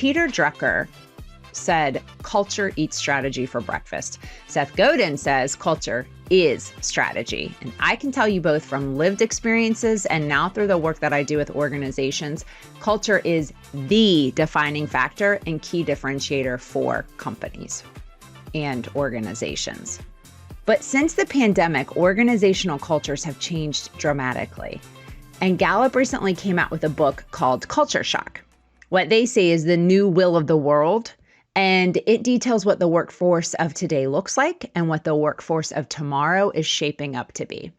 Peter Drucker said, culture eats strategy for breakfast. Seth Godin says culture is strategy. And I can tell you both from lived experiences and now through the work that I do with organizations, culture is the defining factor and key differentiator for companies and organizations. But since the pandemic, organizational cultures have changed dramatically. And Gallup recently came out with a book called Culture Shock. What they say is the new will of the world. And it details what the workforce of today looks like and what the workforce of tomorrow is shaping up to be.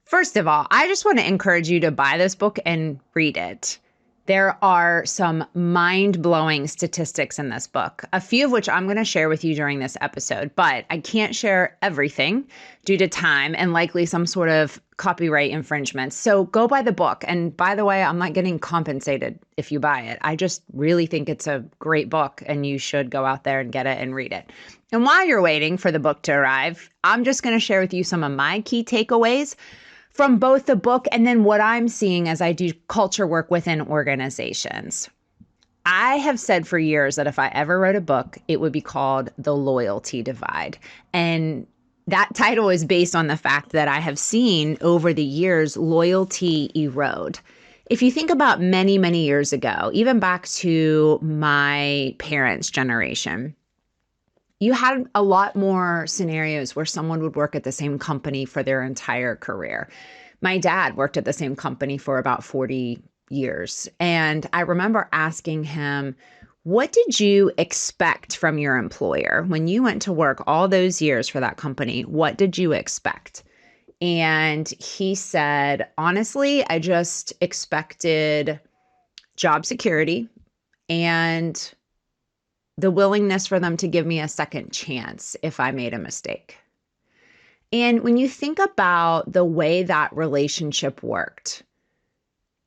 First of all, I just want to encourage you to buy this book and read it. There are some mind-blowing statistics in this book, a few of which I'm going to share with you during this episode, but I can't share everything due to time and likely some sort of copyright infringement. So go buy the book. And by the way, I'm not getting compensated if you buy it. I just really think it's a great book and you should go out there and get it and read it. And while you're waiting for the book to arrive, I'm just going to share with you some of my key takeaways from both the book and then what I'm seeing as I do culture work within organizations. I have said for years that if I ever wrote a book, it would be called The Loyalty Divide. And that title is based on the fact that I have seen over the years loyalty erode. If you think about many, many years ago, even back to my parents' generation, you had a lot more scenarios where someone would work at the same company for their entire career. My dad worked at the same company for about 40 years. And I remember asking him, what did you expect from your employer? When you went to work all those years for that company, what did you expect? And he said, honestly, I just expected job security and the willingness for them to give me a second chance if I made a mistake. And when you think about the way that relationship worked,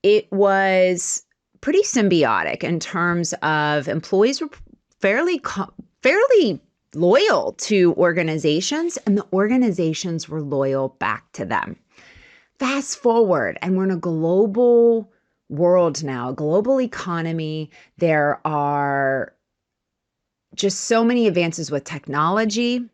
it was pretty symbiotic in terms of employees were fairly loyal to organizations and the organizations were loyal back to them. Fast forward, and we're in a global world now, a global economy. There are just so many advances with technology,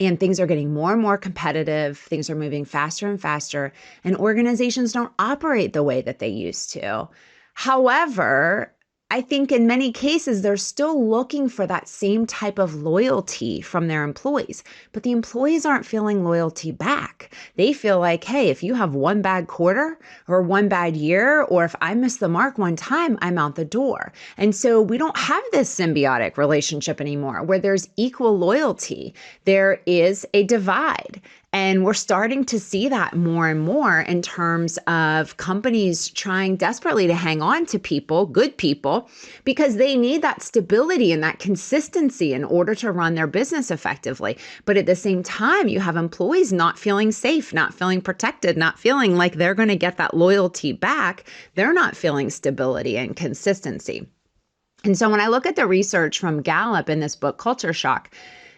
and things are getting more and more competitive. Things are moving faster and faster, and organizations don't operate the way that they used to. However, I think in many cases, they're still looking for that same type of loyalty from their employees, but the employees aren't feeling loyalty back. They feel like, hey, if you have one bad quarter or one bad year, or if I miss the mark one time, I'm out the door. And so we don't have this symbiotic relationship anymore where there's equal loyalty. There is a divide. And we're starting to see that more and more in terms of companies trying desperately to hang on to people, good people, because they need that stability and that consistency in order to run their business effectively. But at the same time, you have employees not feeling safe, not feeling protected, not feeling like they're going to get that loyalty back. They're not feeling stability and consistency. And so when I look at the research from Gallup in this book, Culture Shock,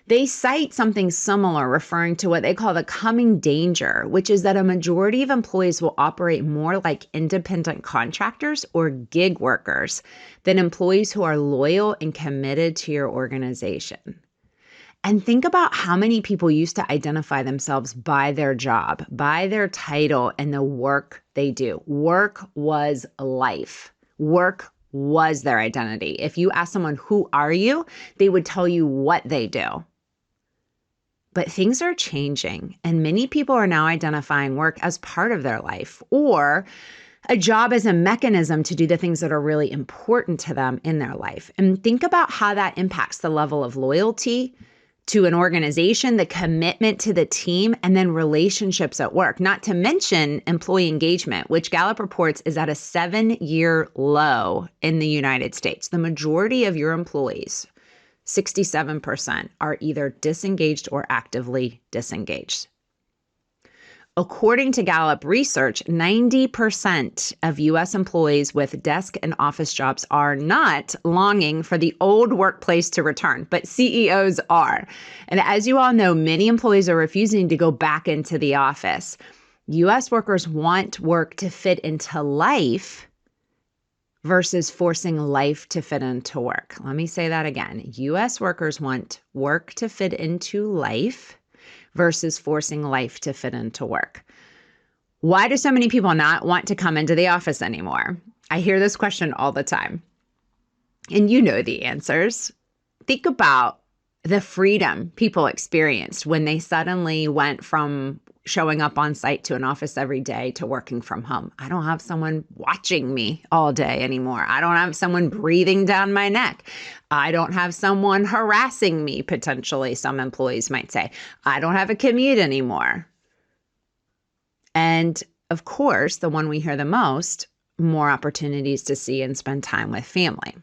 they cite something similar, referring to what they call the coming danger, which is that a majority of employees will operate more like independent contractors or gig workers than employees who are loyal and committed to your organization. And think about how many people used to identify themselves by their job, by their title, and the work they do. Work was life. Work was their identity. If you ask someone, who are you? They would tell you what they do. But things are changing, and many people are now identifying work as part of their life or a job as a mechanism to do the things that are really important to them in their life. And think about how that impacts the level of loyalty to an organization, the commitment to the team, and then relationships at work, not to mention employee engagement, which Gallup reports is at a 7-year low in the United States. The majority of your employees, 67%, are either disengaged or actively disengaged. According to Gallup research, 90% of U.S. employees with desk and office jobs are not longing for the old workplace to return, but CEOs are. And as you all know, many employees are refusing to go back into the office. U.S. workers want work to fit into life versus forcing life to fit into work. Let me say that again. US workers want work to fit into life versus forcing life to fit into work. Why do so many people not want to come into the office anymore? I hear this question all the time. And you know the answers. Think about the freedom people experienced when they suddenly went from showing up on site to an office every day to working from home. I don't have someone watching me all day anymore. I don't have someone breathing down my neck. I don't have someone harassing me, potentially, some employees might say. I don't have a commute anymore. And of course, the one we hear the most, more opportunities to see and spend time with family.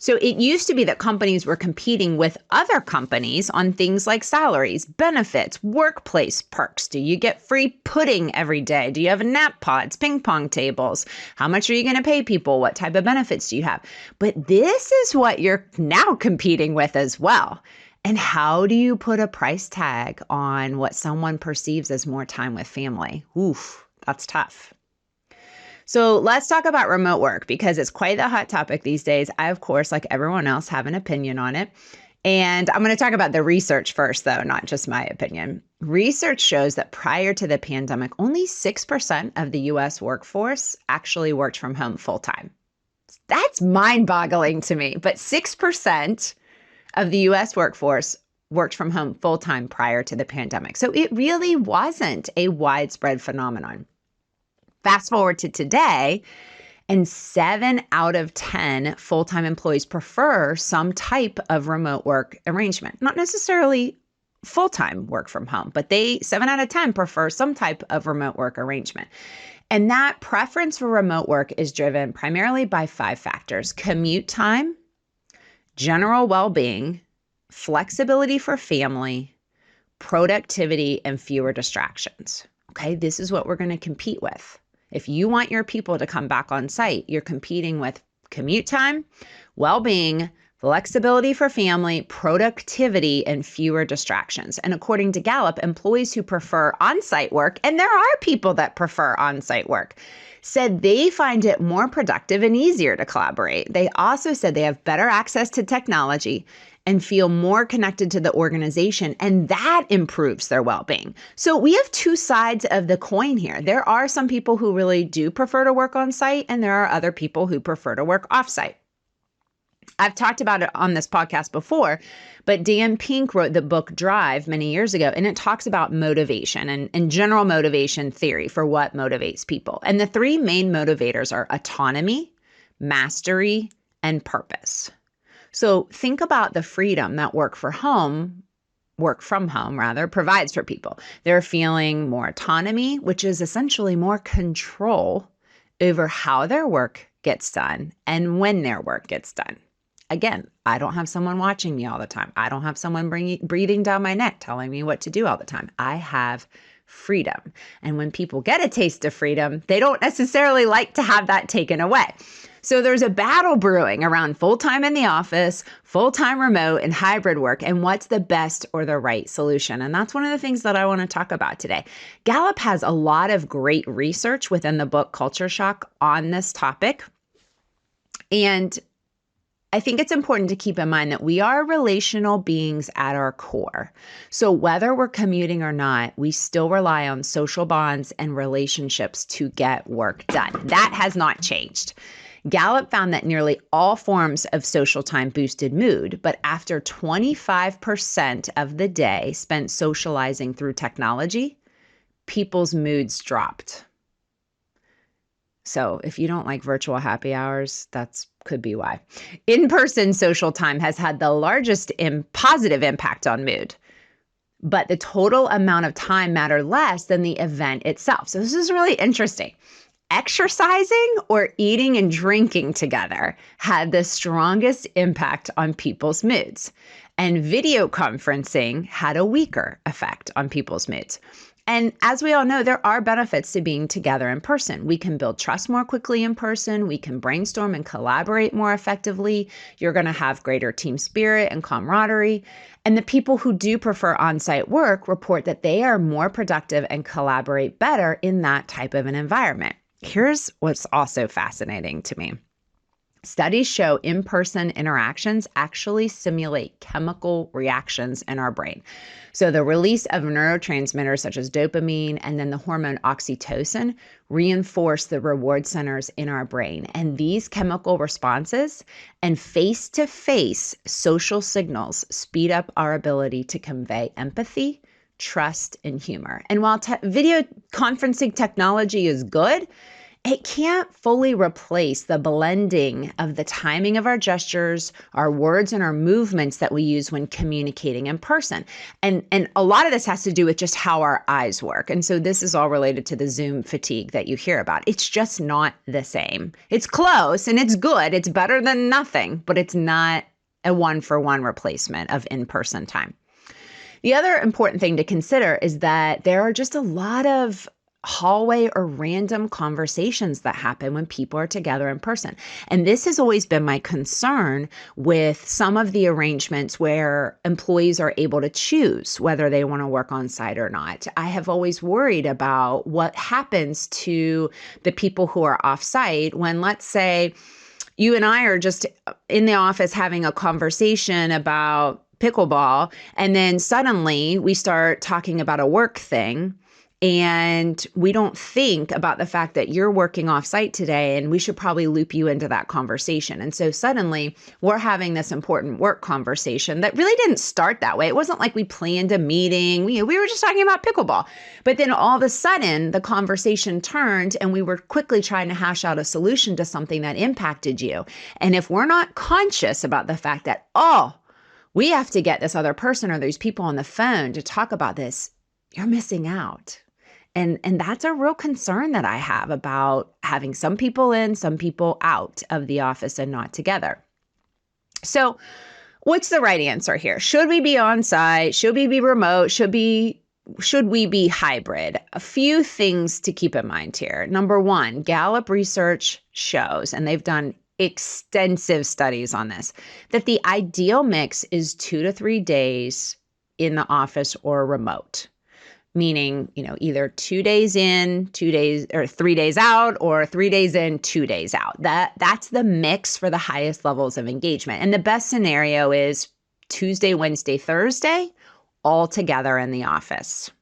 So it used to be that companies were competing with other companies on things like salaries, benefits, workplace perks. Do you get free pudding every day? Do you have nap pods, ping pong tables? How much are you going to pay people? What type of benefits do you have? But this is what you're now competing with as well. And how do you put a price tag on what someone perceives as more time with family? Oof, that's tough. So let's talk about remote work because it's quite the hot topic these days. I, of course, like everyone else, have an opinion on it. And I'm going to talk about the research first, though, not just my opinion. Research shows that prior to the pandemic, only 6% of the US workforce actually worked from home full time. That's mind-boggling to me. But 6% of the US workforce worked from home full time prior to the pandemic. So it really wasn't a widespread phenomenon. Fast forward to today, and 7 out of 10 full-time employees prefer some type of remote work arrangement. Not necessarily full-time work from home, but 7 out of 10 prefer some type of remote work arrangement. And that preference for remote work is driven primarily by 5 factors: commute time, general well-being, flexibility for family, productivity, and fewer distractions. Okay, this is what we're going to compete with. If you want your people to come back on site, you're competing with commute time, well-being, flexibility for family, productivity, and fewer distractions. And according to Gallup, employees who prefer on-site work, and there are people that prefer on-site work, said they find it more productive and easier to collaborate. They also said they have better access to technology and feel more connected to the organization, and that improves their well-being. So we have 2 sides of the coin here. There are some people who really do prefer to work on site, and there are other people who prefer to work off-site. I've talked about it on this podcast before, but Dan Pink wrote the book Drive many years ago, and it talks about motivation and general motivation theory for what motivates people. And the 3 main motivators are autonomy, mastery, and purpose. So think about the freedom that work from home provides for people. They're feeling more autonomy, which is essentially more control over how their work gets done and when their work gets done. Again, I don't have someone watching me all the time. I don't have someone breathing down my neck telling me what to do all the time. I have freedom. And when people get a taste of freedom, they don't necessarily like to have that taken away. So there's a battle brewing around full-time in the office, full-time remote, and hybrid work, and what's the best or the right solution. And that's one of the things that I want to talk about today. Gallup has a lot of great research within the book Culture Shock on this topic. And I think it's important to keep in mind that we are relational beings at our core. So whether we're commuting or not, we still rely on social bonds and relationships to get work done. That has not changed. Gallup found that nearly all forms of social time boosted mood, but after 25% of the day spent socializing through technology, people's moods dropped. So if you don't like virtual happy hours, that's could be why. In-person social time has had the largest positive impact on mood, but the total amount of time mattered less than the event itself. So this is really interesting. Exercising or eating and drinking together had the strongest impact on people's moods, and video conferencing had a weaker effect on people's moods. And as we all know, there are benefits to being together in person. We can build trust more quickly in person. We can brainstorm and collaborate more effectively. You're going to have greater team spirit and camaraderie. And the people who do prefer on-site work report that they are more productive and collaborate better in that type of an environment. Here's what's also fascinating to me. Studies show in-person interactions actually simulate chemical reactions in our brain. So the release of neurotransmitters such as dopamine and then the hormone oxytocin reinforce the reward centers in our brain. And these chemical responses and face-to-face social signals speed up our ability to convey empathy, trust, and humor. And while video conferencing technology is good, it can't fully replace the blending of the timing of our gestures, our words, and our movements that we use when communicating in person. And a lot of this has to do with just how our eyes work. And so this is all related to the Zoom fatigue that you hear about. It's just not the same. It's close and it's good. It's better than nothing, but it's not a one-for-one replacement of in-person time. The other important thing to consider is that there are just a lot of hallway or random conversations that happen when people are together in person. And this has always been my concern with some of the arrangements where employees are able to choose whether they want to work on site or not. I have always worried about what happens to the people who are off site when, let's say, you and I are just in the office having a conversation about pickleball, and then suddenly we start talking about a work thing. And we don't think about the fact that you're working off site today and we should probably loop you into that conversation. And so suddenly we're having this important work conversation that really didn't start that way. It wasn't like we planned a meeting. We were just talking about pickleball. But then all of a sudden the conversation turned and we were quickly trying to hash out a solution to something that impacted you. And if we're not conscious about the fact that, we have to get this other person or these people on the phone to talk about this, you're missing out. And that's a real concern that I have about having some people in, some people out of the office and not together. So what's the right answer here? Should we be on site? Should we be remote? Should we be hybrid? A few things to keep in mind here. Number one, Gallup research shows, and they've done extensive studies on this, that the ideal mix is 2 to 3 days in the office or remote. Meaning, either 2 days in, 2 days, or 3 days out, or 3 days in, 2 days out. That's the mix for the highest levels of engagement. And the best scenario is Tuesday, Wednesday, Thursday, all together in the office.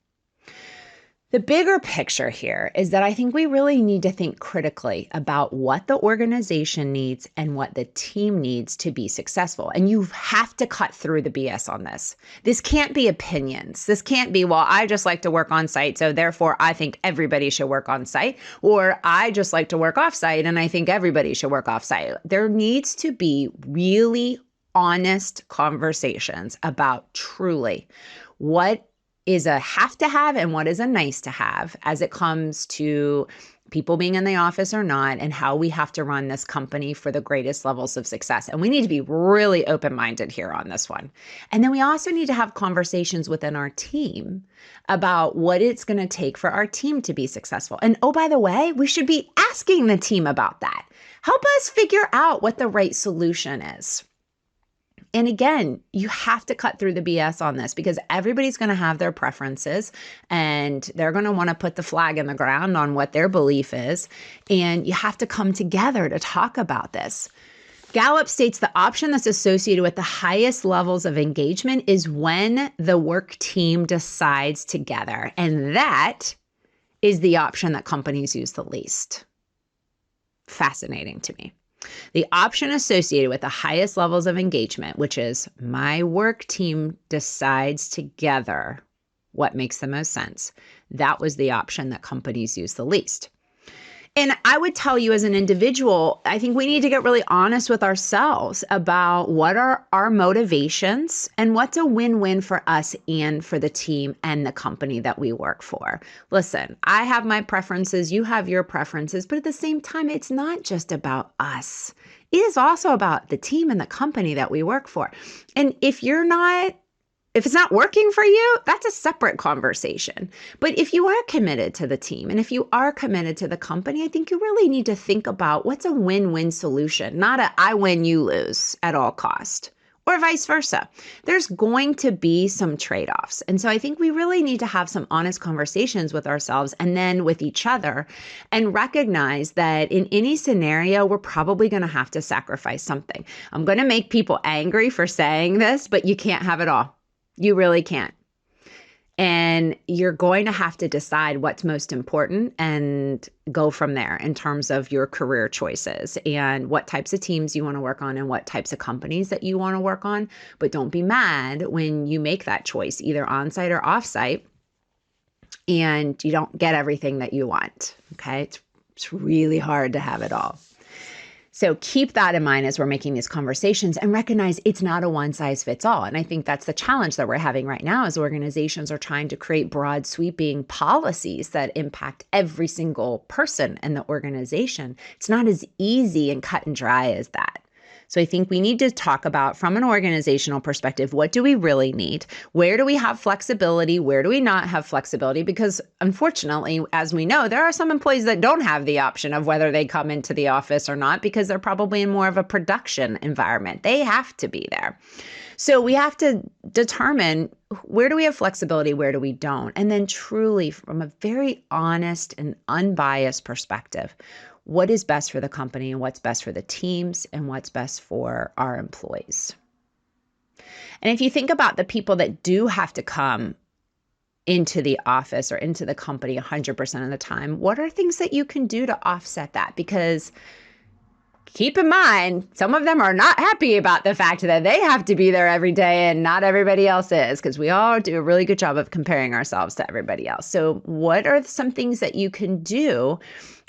The bigger picture here is that I think we really need to think critically about what the organization needs and what the team needs to be successful. And you have to cut through the BS on this. This can't be opinions. This can't be, well, I just like to work on site, so therefore I think everybody should work on site, or I just like to work off site and I think everybody should work off site. There needs to be really honest conversations about truly what is a have to have and what is a nice to have as it comes to people being in the office or not, and how we have to run this company for the greatest levels of success. And we need to be really open-minded here on this one. And then we also need to have conversations within our team about what it's going to take for our team to be successful. And oh, by the way, we should be asking the team about that. Help us figure out what the right solution is. And again, you have to cut through the BS on this because everybody's going to have their preferences and they're going to want to put the flag in the ground on what their belief is. And you have to come together to talk about this. Gallup states the option that's associated with the highest levels of engagement is when the work team decides together. And that is the option that companies use the least. Fascinating to me. The option associated with the highest levels of engagement, which is my work team decides together what makes the most sense. That was the option that companies use the least. And I would tell you as an individual, I think we need to get really honest with ourselves about what are our motivations and what's a win-win for us and for the team and the company that we work for. Listen, I have my preferences, you have your preferences, but at the same time, it's not just about us. It is also about the team and the company that we work for. And if it's not working for you, that's a separate conversation. But if you are committed to the team and if you are committed to the company, I think you really need to think about what's a win-win solution, not a I win, you lose at all cost. or vice versa. There's going to be some trade-offs. And so I think we really need to have some honest conversations with ourselves and then with each other and recognize that in any scenario, we're probably going to have to sacrifice something. I'm going to make people angry for saying this, but you can't have it all. You really can't. And you're going to have to decide what's most important and go from there in terms of your career choices and what types of teams you want to work on and what types of companies that you want to work on. But don't be mad when you make that choice, either on-site or off-site, and you don't get everything that you want. Okay? It's really hard to have it all. So keep that in mind as we're making these conversations and recognize it's not a one size fits all. And I think that's the challenge that we're having right now as organizations are trying to create broad sweeping policies that impact every single person in the organization. It's not as easy and cut and dry as that. So I think we need to talk about, from an organizational perspective, what do we really need? Where do we have flexibility? Where do we not have flexibility? Because unfortunately, as we know, there are some employees that don't have the option of whether they come into the office or not because they're probably in more of a production environment. They have to be there. So we have to determine, where do we have flexibility? Where do we don't? And then truly, from a very honest and unbiased perspective, what is best for the company and what's best for the teams and what's best for our employees. And if you think about the people that do have to come into the office or into the company 100% of the time, what are things that you can do to offset that? Because keep in mind, some of them are not happy about the fact that they have to be there every day and not everybody else is, because we all do a really good job of comparing ourselves to everybody else. So what are some things that you can do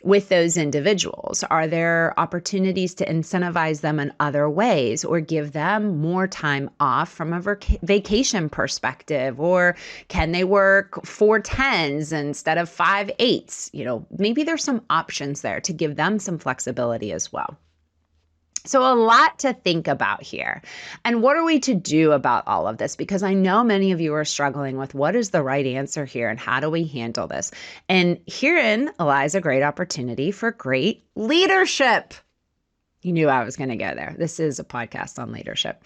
with those individuals? Are there opportunities to incentivize them in other ways or give them more time off from a vacation perspective? Or can they work 4 10s instead of 5 8s? Maybe there's some options there to give them some flexibility as well. So a lot to think about here. And what are we to do about all of this? Because I know many of you are struggling with what is the right answer here and how do we handle this? And herein lies a great opportunity for great leadership. You knew I was going to go there. This is a podcast on leadership.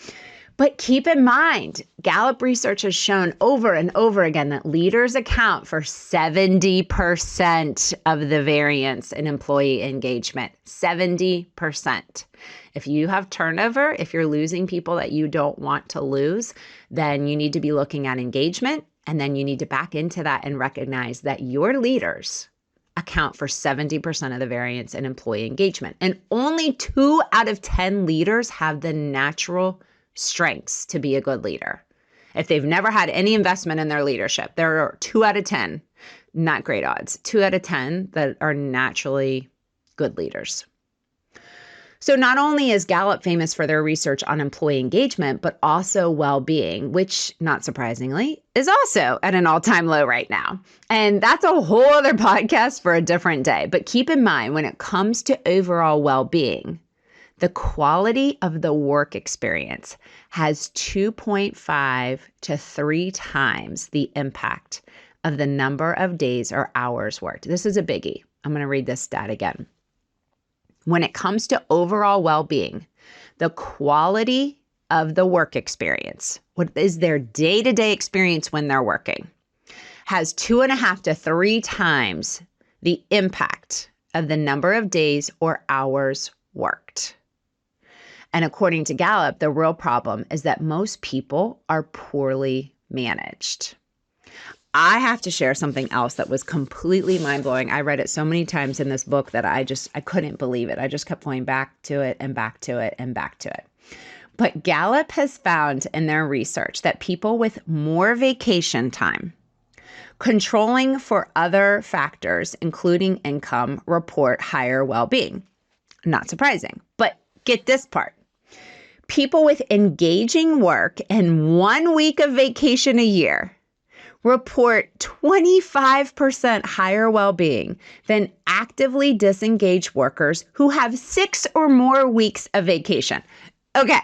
But keep in mind, Gallup research has shown over and over again that leaders account for 70% of the variance in employee engagement. 70%. If you have turnover, if you're losing people that you don't want to lose, then you need to be looking at engagement. And then you need to back into that and recognize that your leaders account for 70% of the variance in employee engagement. And only 2 out of 10 leaders have the natural strengths to be a good leader. If they've never had any investment in their leadership, there are 2 out of 10, not great odds, 2 out of 10 that are naturally good leaders. So not only is Gallup famous for their research on employee engagement, but also well-being, which, not surprisingly, is also at an all-time low right now. And that's a whole other podcast for a different day. But keep in mind, when it comes to overall well-being, the quality of the work experience has 2.5 to 3 times the impact of the number of days or hours worked. This is a biggie. I'm going to read this stat again. When it comes to overall well-being, the quality of the work experience, what is their day-to-day experience when they're working, has 2.5 to 3 times the impact of the number of days or hours worked. And according to Gallup, the real problem is that most people are poorly managed. I have to share something else that was completely mind-blowing. I read it so many times in this book that I couldn't believe it. I just kept going back to it and back to it and back to it. But Gallup has found in their research that people with more vacation time, controlling for other factors, including income, report higher well-being. Not surprising, but get this part. People with engaging work and 1 week of vacation a year report 25% higher well-being than actively disengaged workers who have 6 or more weeks of vacation. Okay,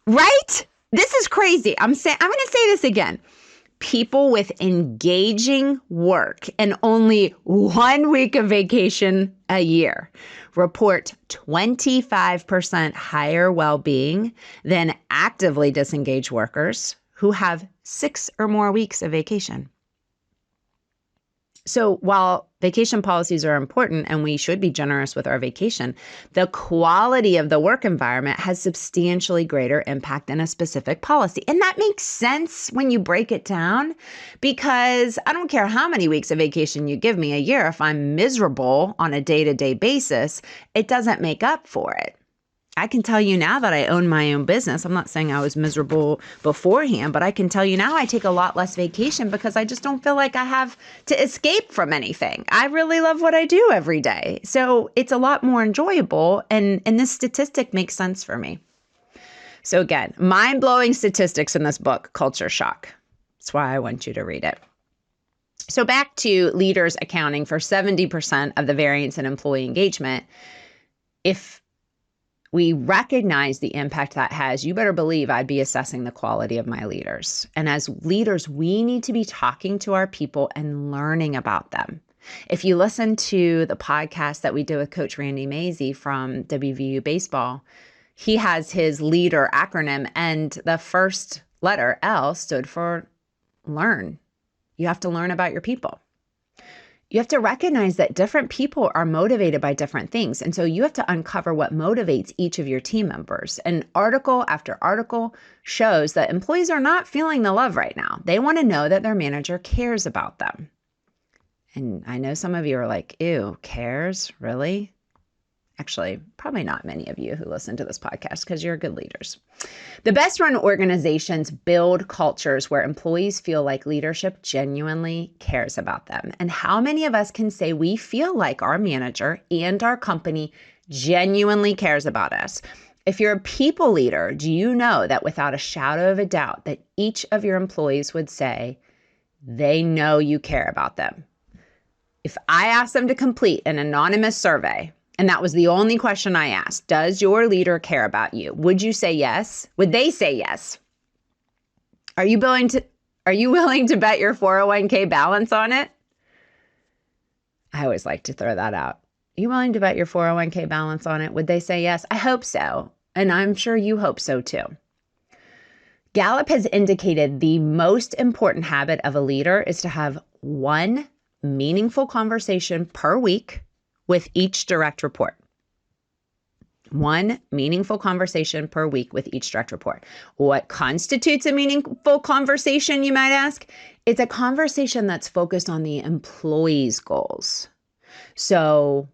right? This is crazy. I'm going to say this again. people with engaging work and only 1 week of vacation a year report 25% higher well-being than actively disengaged workers who have 6 or more weeks of vacation. So while vacation policies are important and we should be generous with our vacation, the quality of the work environment has substantially greater impact than a specific policy. And that makes sense when you break it down, because I don't care how many weeks of vacation you give me a year, if I'm miserable on a day-to-day basis, it doesn't make up for it. I can tell you now that I own my own business. I'm not saying I was miserable beforehand, but I can tell you now I take a lot less vacation because I just don't feel like I have to escape from anything. I really love what I do every day. So it's a lot more enjoyable, and this statistic makes sense for me. So again, mind-blowing statistics in this book, Culture Shock. That's why I want you to read it. So back to leaders accounting for 70% of the variance in employee engagement. If we recognize the impact that has, you better believe I'd be assessing the quality of my leaders. And as leaders, we need to be talking to our people and learning about them. If you listen to the podcast that we did with Coach Randy Mazey from WVU Baseball, he has his leader acronym, and the first letter, L, stood for learn. You have to learn about your people. You have to recognize that different people are motivated by different things. And so you have to uncover what motivates each of your team members. And article after article shows that employees are not feeling the love right now. They want to know that their manager cares about them. And I know some of you are like, ew, cares? Really? Actually, probably not many of you who listen to this podcast because you're good leaders. The best run organizations build cultures where employees feel like leadership genuinely cares about them. And how many of us can say we feel like our manager and our company genuinely cares about us? If you're a people leader, do you know that without a shadow of a doubt that each of your employees would say they know you care about them? If I asked them to complete an anonymous survey, and that was the only question I asked, does your leader care about you? Would you say yes? Would they say yes? Are you willing to bet your 401k balance on it? I always like to throw that out. Are you willing to bet your 401k balance on it? Would they say yes? I hope so. And I'm sure you hope so too. Gallup has indicated the most important habit of a leader is to have one meaningful conversation per week with each direct report. One meaningful conversation per week with each direct report. What constitutes a meaningful conversation, you might ask? It's a conversation that's focused on the employee's goals. So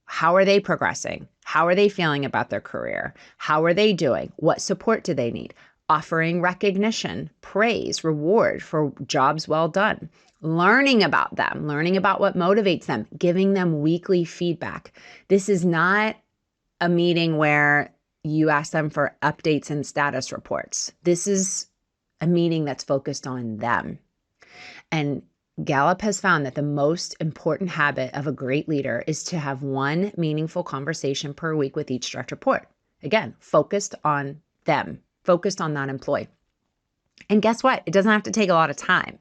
how are they progressing? How are they feeling about their career? How are they doing? What support do they need? Offering recognition, praise, reward for jobs well done. Learning about them, learning about what motivates them, giving them weekly feedback. This is not a meeting where you ask them for updates and status reports. This is a meeting that's focused on them. And Gallup has found that the most important habit of a great leader is to have one meaningful conversation per week with each direct report. Again, focused on them, focused on that employee. And guess what? It doesn't have to take a lot of time.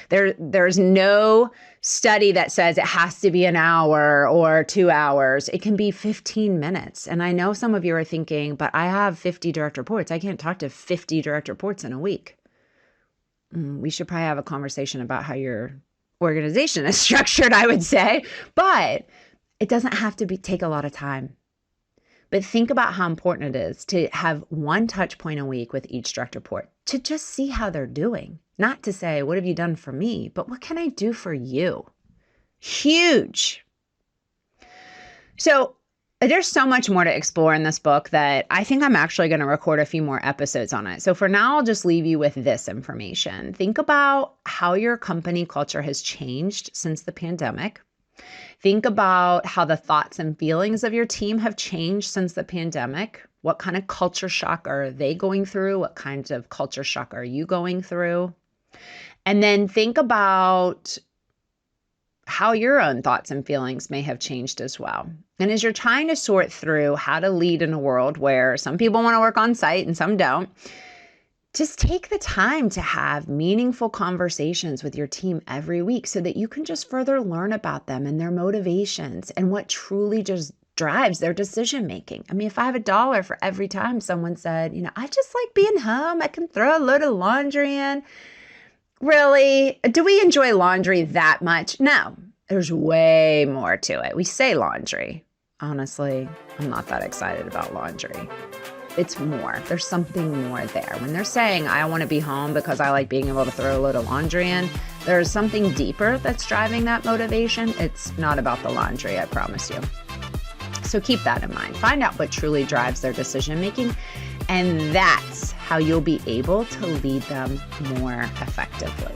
There's no study that says it has to be an hour or 2 hours. It can be 15 minutes. And I know some of you are thinking, but I have 50 direct reports. I can't talk to 50 direct reports in a week. We should probably have a conversation about how your organization is structured, I would say. But it doesn't have to take a lot of time. But think about how important it is to have one touch point a week with each direct report, to just see how they're doing. Not to say, what have you done for me? But what can I do for you? Huge. So there's so much more to explore in this book that I think I'm actually going to record a few more episodes on it. So for now, I'll just leave you with this information. Think about how your company culture has changed since the pandemic. Think about how the thoughts and feelings of your team have changed since the pandemic. What kind of culture shock are they going through? What kinds of culture shock are you going through? And then think about how your own thoughts and feelings may have changed as well. And as you're trying to sort through how to lead in a world where some people want to work on site and some don't, Just take the time to have meaningful conversations with your team every week so that you can just further learn about them and their motivations and what truly just drives their decision making. I mean, if I have $1 for every time someone said, I just like being home, I can throw a load of laundry in. Really? Do we enjoy laundry that much? No, there's way more to it. We say laundry. Honestly, I'm not that excited about laundry. It's more. There's something more there. When they're saying, I want to be home because I like being able to throw a load of laundry in, there's something deeper that's driving that motivation. It's not about the laundry, I promise you. So keep that in mind. Find out what truly drives their decision making, and that's how you'll be able to lead them more effectively.